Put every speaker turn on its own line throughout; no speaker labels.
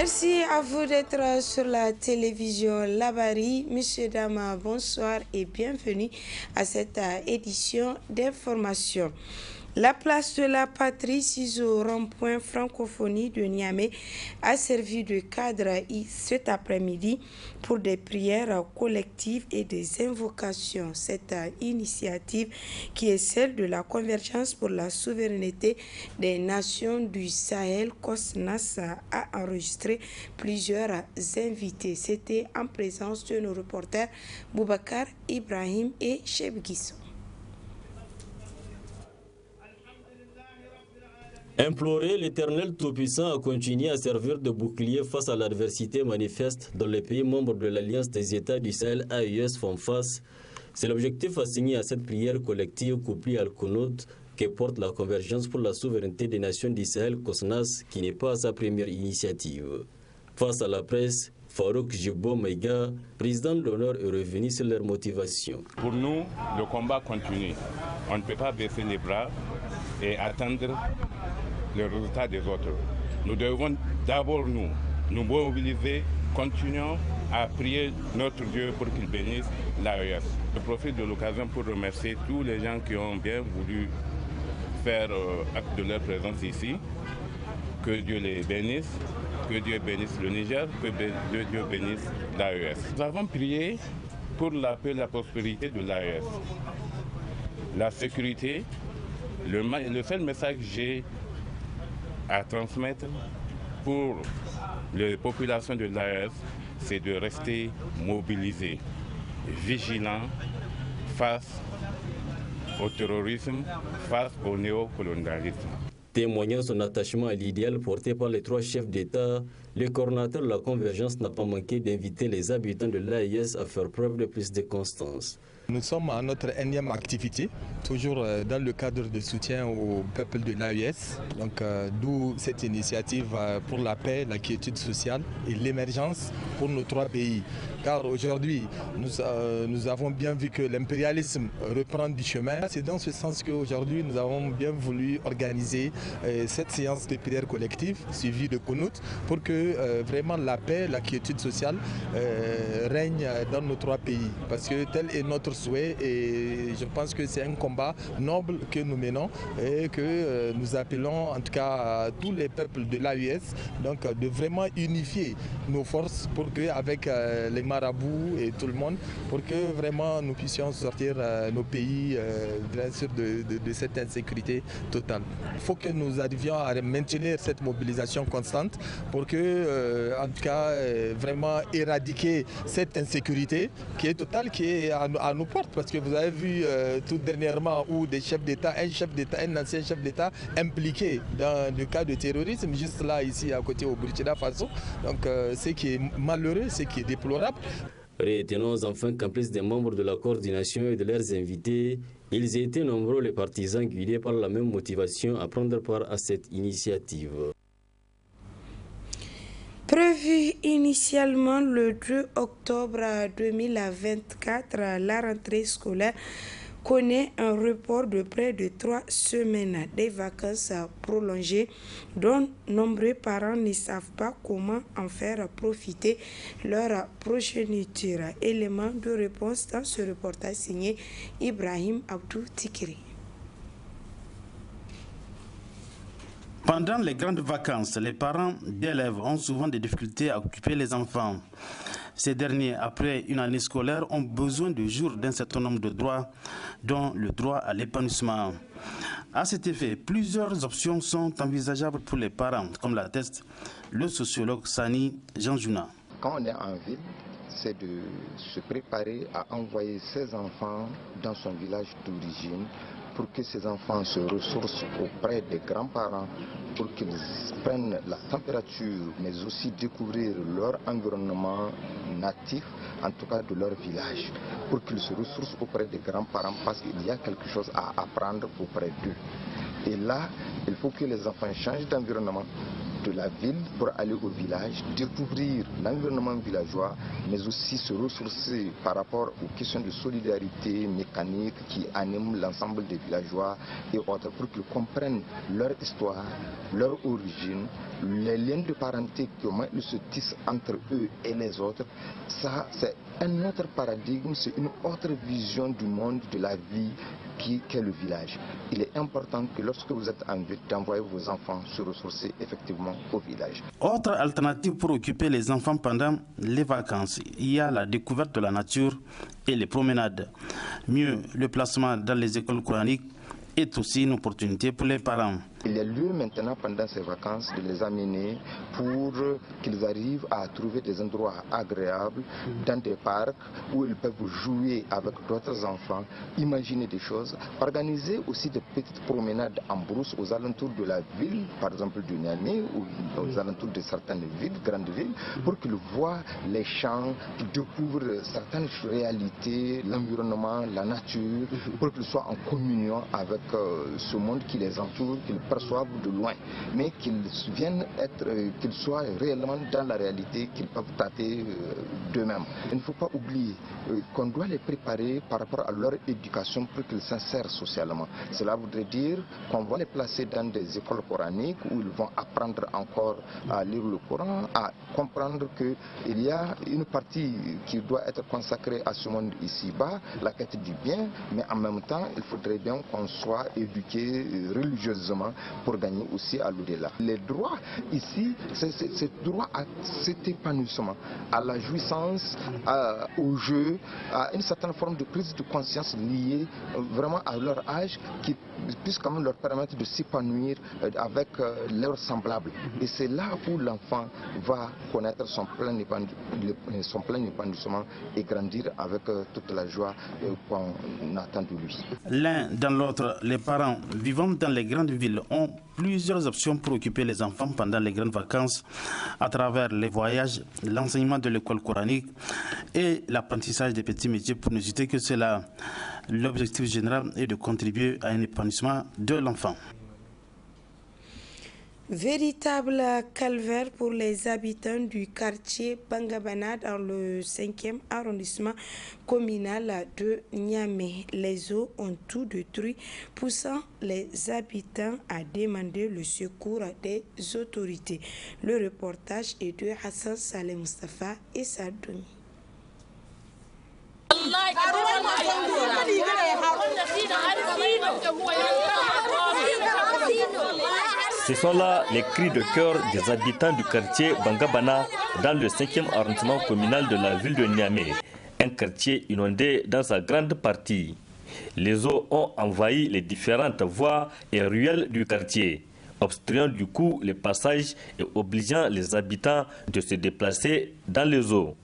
Merci à vous d'être sur la télévision Labari. Monsieur, dames, bonsoir et bienvenue à cette édition d'information. La place de la patrie, au rond-point francophonie de Niamey, a servi de cadre cet après-midi pour des prières collectives et des invocations. Cette initiative, qui est celle de la Convergence pour la souveraineté des nations du Sahel, COSNAS, a enregistré plusieurs invités. C'était en présence de nos reporters Boubacar, Ibrahim et Cheb Guissou.
Implorer l'Éternel Tout-Puissant a continué à servir de bouclier face à l'adversité manifeste dont les pays membres de l'Alliance des États du Sahel AES font face. C'est l'objectif assigné à cette prière collective couplée à Al-Qunut que porte la Convergence pour la souveraineté des nations du Sahel, COSNAS, qui n'est pas sa première initiative. Face à la presse, Farouk Jibo Maïga, président de l'honneur, est revenu sur leur motivation.
Pour nous, le combat continue. On ne peut pas baisser les bras et attendre le résultat des autres. Nous devons d'abord nous mobiliser, continuons à prier notre Dieu pour qu'il bénisse l'AES. Je profite de l'occasion pour remercier tous les gens qui ont bien voulu faire acte de leur présence ici. Que Dieu les bénisse, que Dieu bénisse le Niger, que Dieu bénisse l'AES. Nous avons prié pour la paix et la prospérité de l'AES. La sécurité, le seul message que j'ai à transmettre pour les populations de l'AES, c'est de rester mobilisés, vigilants face au terrorisme, face au néocolonialisme.
Témoignant son attachement à l'idéal porté par les trois chefs d'État, le coordonnateur de la Convergence n'a pas manqué d'inviter les habitants de l'AES à faire preuve de plus de constance.
Nous sommes à notre énième activité, toujours dans le cadre de soutien au peuple de l'AES. Donc, d'où cette initiative pour la paix, la quiétude sociale et l'émergence pour nos trois pays. Car aujourd'hui, nous avons bien vu que l'impérialisme reprend du chemin. C'est dans ce sens qu'aujourd'hui, nous avons bien voulu organiser cette séance de prière collective suivie de Qunut pour que vraiment la paix, la quiétude sociale règne dans nos trois pays. Parce que tel est notre souhait et je pense que c'est un combat noble que nous menons et que nous appelons en tout cas à tous les peuples de l'AES donc de vraiment unifier nos forces pour qu'avec les marabouts et tout le monde, pour que vraiment nous puissions sortir nos pays bien sûr de cette insécurité totale. Il faut que nous arrivions à maintenir cette mobilisation constante pour que en tout cas vraiment éradiquer cette insécurité qui est totale, qui est à nos portes, parce que vous avez vu tout dernièrement où des chefs d'État, un ancien chef d'État impliqué dans le cas de terrorisme, juste là ici à côté au Burkina Faso. Donc ce qui est malheureux, ce qui est déplorable.
Retenons enfin qu'en plus des membres de la coordination et de leurs invités, ils étaient nombreux les partisans guidés par la même motivation à prendre part à cette initiative.
Prévu initialement le 2 octobre 2024, la rentrée scolaire connaît un report de près de 3 semaines, des vacances prolongées dont nombreux parents ne savent pas comment en faire profiter leur progéniture. Élément de réponse dans ce reportage signé Ibrahim Abdou Tikri.
Pendant les grandes vacances, les parents d'élèves ont souvent des difficultés à occuper les enfants. Ces derniers, après une année scolaire, ont besoin de jours d'un certain nombre de droits, dont le droit à l'épanouissement. À cet effet, plusieurs options sont envisageables pour les parents, comme l'atteste le sociologue Sani Janjouna.
Quand on est en ville, c'est de se préparer à envoyer ses enfants dans son village d'origine pour que ces enfants se ressourcent auprès des grands-parents, pour qu'ils prennent la température, mais aussi découvrir leur environnement natif, en tout cas de leur village, pour qu'ils se ressourcent auprès des grands-parents, parce qu'il y a quelque chose à apprendre auprès d'eux. Et là, il faut que les enfants changent d'environnement de la ville pour aller au village, découvrir l'environnement villageois, mais aussi se ressourcer par rapport aux questions de solidarité mécanique qui animent l'ensemble des villageois et autres, pour qu'ils comprennent leur histoire, leur origine, les liens de parenté, comment ils se tissent entre eux et les autres. Ça, c'est un autre paradigme, c'est une autre vision du monde, de la vie qu'est le village. Il est important que lorsque vous êtes en ville, d'envoyer vos enfants se ressourcer effectivement au village.
Autre alternative pour occuper les enfants pendant les vacances, il y a la découverte de la nature et les promenades. Mieux, le placement dans les écoles coraniques est aussi une opportunité pour les parents.
Il y a lieu maintenant pendant ces vacances de les amener pour qu'ils arrivent à trouver des endroits agréables dans des parcs où ils peuvent jouer avec d'autres enfants, imaginer des choses, organiser aussi des petites promenades en brousse aux alentours de la ville, par exemple du Niamey ou aux alentours de certaines villes, grandes villes, pour qu'ils voient les champs, qu'ils découvrent certaines réalités, l'environnement, la nature, pour qu'ils soient en communion avec ce monde qui les entoure, qu'ils perçoivent de loin, mais qu'ils viennent être, qu'ils soient réellement dans la réalité, qu'ils peuvent tâter d'eux-mêmes. Il ne faut pas oublier qu'on doit les préparer par rapport à leur éducation pour qu'ils s'insèrent socialement. Cela voudrait dire qu'on va les placer dans des écoles coraniques où ils vont apprendre encore à lire le Coran, à comprendre qu'il y a une partie qui doit être consacrée à ce monde ici-bas, la quête du bien, mais en même temps, il faudrait bien qu'on soit éduqué religieusement pour gagner aussi à l'au-delà. Les droits ici, c'est droit à cet épanouissement, à la jouissance, au jeu, à une certaine forme de prise de conscience liée vraiment à leur âge qui puisse quand même leur permettre de s'épanouir avec leurs semblables. Et c'est là où l'enfant va connaître son plein épanouissement et grandir avec toute la joie qu'on attend de lui.
L'un dans l'autre, les parents vivant dans les grandes villes ont plusieurs options pour occuper les enfants pendant les grandes vacances à travers les voyages, l'enseignement de l'école coranique et l'apprentissage des petits métiers, pour ne citer que cela. L'objectif général est de contribuer à un épanouissement de l'enfant.
Véritable calvaire pour les habitants du quartier Bangabana dans le 5e arrondissement communal de Niamey. Les eaux ont tout détruit, poussant les habitants à demander le secours des autorités. Le reportage est de Hassan Saleh Mustafa et Sadouni.
Ce sont là les cris de cœur des habitants du quartier Bangabana dans le 5e arrondissement communal de la ville de Niamey, un quartier inondé dans sa grande partie. Les eaux ont envahi les différentes voies et ruelles du quartier, obstruant du coup les passages et obligeant les habitants de se déplacer dans les eaux.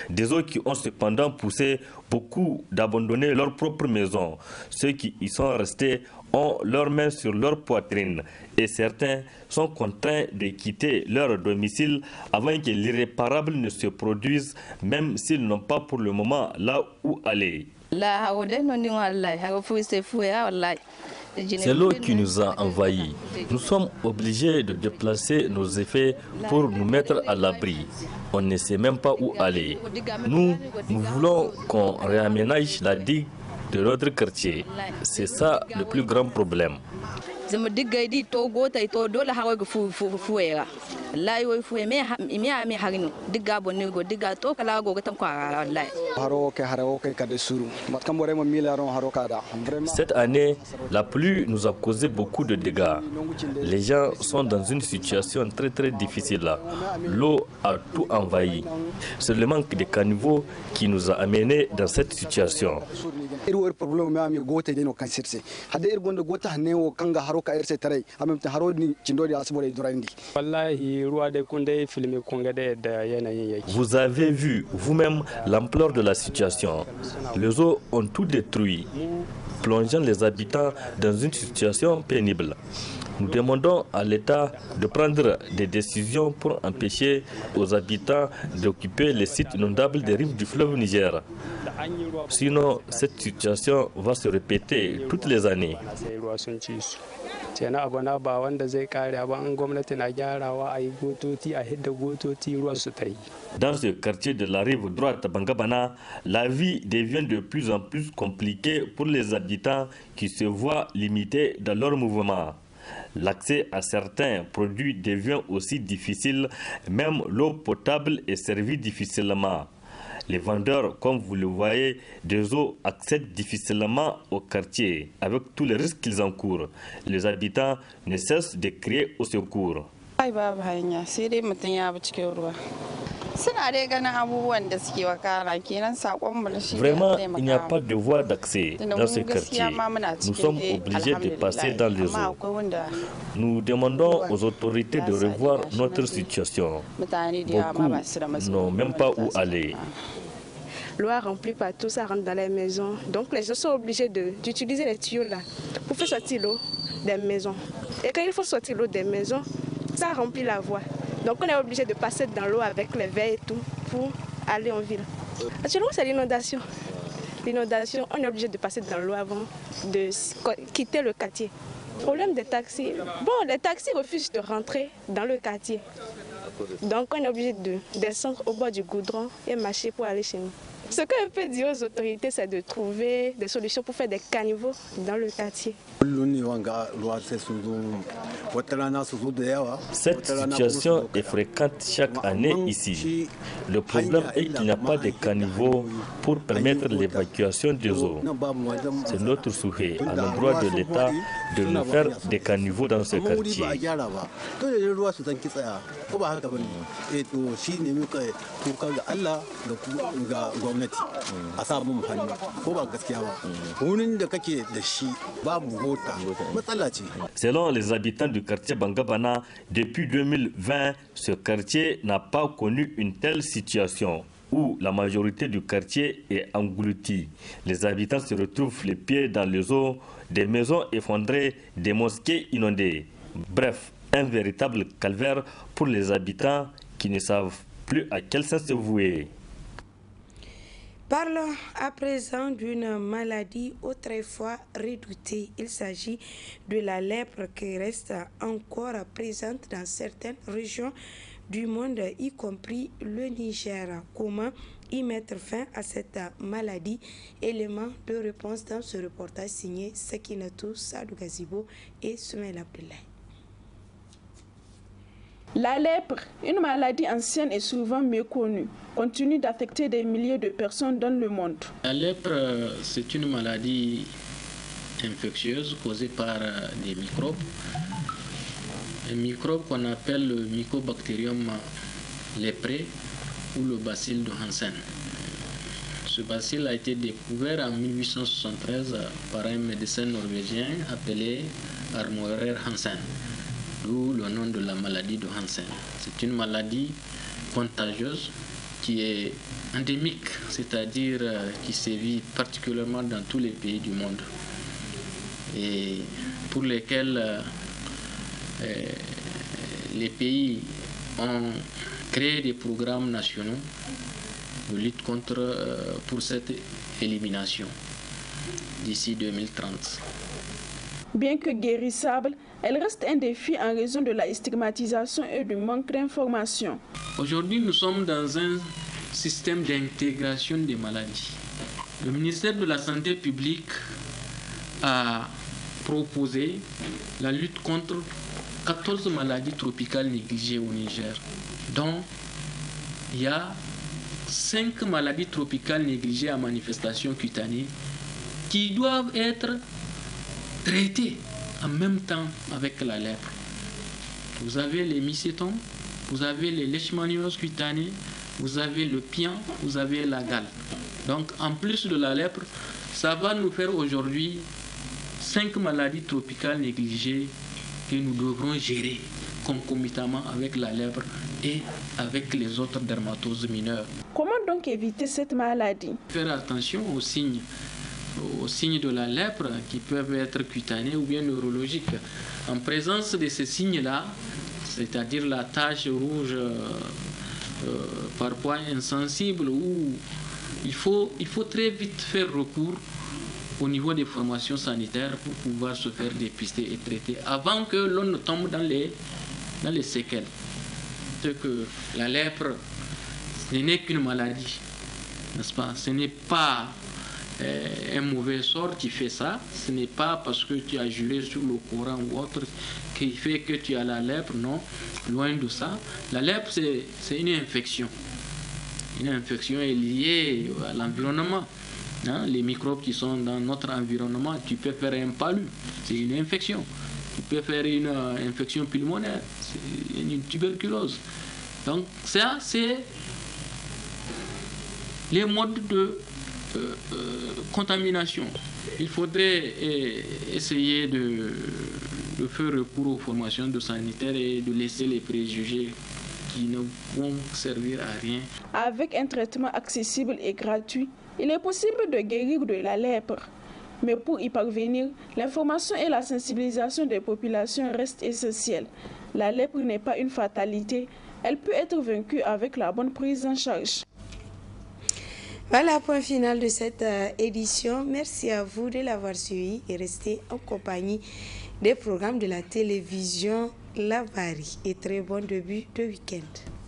Des eaux qui ont cependant poussé beaucoup d'abandonner leurs propres maisons. Ceux qui y sont restés ont leurs mains sur leur poitrine et certains sont contraints de quitter leur domicile avant que l'irréparable ne se produise, même s'ils n'ont pas pour le moment là où aller. C'est l'eau qui nous a envahis. Nous sommes obligés de déplacer nos effets pour nous mettre à l'abri. On ne sait même pas où aller. Nous voulons qu'on réaménage la digue de notre quartier. C'est ça le plus grand problème. Cette année, la pluie nous a causé beaucoup de dégâts. Les gens sont dans une situation très difficile. L'eau a tout envahi. C'est le manque de caniveaux qui nous a amenés dans cette situation. Vous avez vu vous-même l'ampleur de la situation. Les eaux ont tout détruit, plongeant les habitants dans une situation pénible. Nous demandons à l'État de prendre des décisions pour empêcher aux habitants d'occuper les sites inondables des rives du fleuve Niger. Sinon, cette situation va se répéter toutes les années.
kenan abu na ba wanda zai kare ba an gwamnati na gyarawa a yi gototi a hidda gototi ruwan su ta yi.
Dans ce quartier de la rive droite Bangabana, la vie devient de plus en plus compliquée pour les habitants qui se voient limités dans leur mouvement. L'accès à certains produits devient aussi difficile, même l'eau potable est servie difficilement. Les vendeurs, comme vous le voyez, des eaux accèdent difficilement au quartier, avec tous les risques qu'ils encourent. Les habitants ne cessent de crier au secours. Vraiment, il n'y a pas de voie d'accès dans ce quartier. Nous sommes obligés de passer dans les eaux. Nous demandons aux autorités de revoir notre situation. Beaucoup n'ont même pas où aller.
L'eau a rempli partout, ça rentre dans les maisons. Donc les gens sont obligés d'utiliser les tuyaux là pour faire sortir l'eau des maisons. Et quand il faut sortir l'eau des maisons, ça remplit la voie. Donc on est obligé de passer dans l'eau avec les verres et tout pour aller en ville. Actuellement c'est l'inondation. L'inondation, on est obligé de passer dans l'eau avant de quitter le quartier. Problème des taxis. Bon, les taxis refusent de rentrer dans le quartier. Donc on est obligé de descendre au bord du goudron et marcher pour aller chez nous. Ce que je peux dire aux autorités, c'est de trouver des solutions pour faire des caniveaux dans le quartier.
Cette situation est fréquente chaque année ici. Le problème est qu'il n'y a pas de caniveaux pour permettre l'évacuation des eaux. C'est notre souhait à l'endroit de l'État de nous faire des caniveaux dans ce quartier. Selon les habitants du quartier Bangabana, depuis 2020, ce quartier n'a pas connu une telle situation où la majorité du quartier est engloutie. Les habitants se retrouvent les pieds dans les eaux, des maisons effondrées, des mosquées inondées. Bref, un véritable calvaire pour les habitants qui ne savent plus à quel sens se vouer.
Parlons à présent d'une maladie autrefois redoutée. Il s'agit de la lèpre qui reste encore présente dans certaines régions du monde, y compris le Niger. Comment y mettre fin à cette maladie? Élément de réponse dans ce reportage signé Sekinatou Sadou Gazibo et Soumaïl Abdoulaye.
La lèpre, une maladie ancienne et souvent méconnue, continue d'affecter des milliers de personnes dans le monde.
La lèpre, c'est une maladie infectieuse causée par des microbes. Un microbe qu'on appelle le Mycobacterium lépré ou le bacille de Hansen. Ce bacille a été découvert en 1873 par un médecin norvégien appelé Armorer Hansen, d'où le nom de la maladie de Hansen. C'est une maladie contagieuse qui est endémique, c'est-à-dire qui sévit particulièrement dans tous les pays du monde et pour lesquels les pays ont créé des programmes nationaux de lutte pour cette élimination d'ici 2030.
Bien que guérissable, elle reste un défi en raison de la stigmatisation et du manque d'information.
Aujourd'hui, nous sommes dans un système d'intégration des maladies. Le ministère de la Santé publique a proposé la lutte contre 14 maladies tropicales négligées au Niger, dont il y a 5 maladies tropicales négligées à manifestation cutanée qui doivent être traitées en même temps avec la lèpre. Vous avez les mycétomes, vous avez les leishmanioses cutanées, vous avez le pian, vous avez la gale. Donc en plus de la lèpre, ça va nous faire aujourd'hui 5 maladies tropicales négligées que nous devrons gérer concomitamment avec la lèpre et avec les autres dermatoses mineures.
Comment donc éviter cette maladie?
Faire attention aux signes de la lèpre qui peuvent être cutanés ou bien neurologiques. En présence de ces signes-là, c'est-à-dire la tache rouge parfois insensible, où il faut très vite faire recours au niveau des formations sanitaires pour pouvoir se faire dépister et traiter avant que l'on ne tombe dans les séquelles. C'est que la lèpre, ce n'est qu'une maladie, n'est-ce pas? Ce n'est pas un mauvais sort qui fait ça, ce n'est pas parce que tu as juré sur le Coran ou autre qui fait que tu as la lèpre, non, loin de ça. La lèpre, c'est une infection. Une infection est liée à l'environnement. Hein? Les microbes qui sont dans notre environnement, tu peux faire un palu, c'est une infection. Tu peux faire une infection pulmonaire, c'est une tuberculose. Donc ça, c'est les modes de contamination. Il faudrait essayer de faire recours aux formations de sanitaires et de laisser les préjugés qui ne vont servir à rien.
Avec un traitement accessible et gratuit, il est possible de guérir de la lèpre. Mais pour y parvenir, l'information et la sensibilisation des populations restent essentielles. La lèpre n'est pas une fatalité, elle peut être vaincue avec la bonne prise en charge.
Voilà, point final de cette édition. Merci à vous de l'avoir suivi et restez en compagnie des programmes de la télévision Labari. Et très bon début de week-end.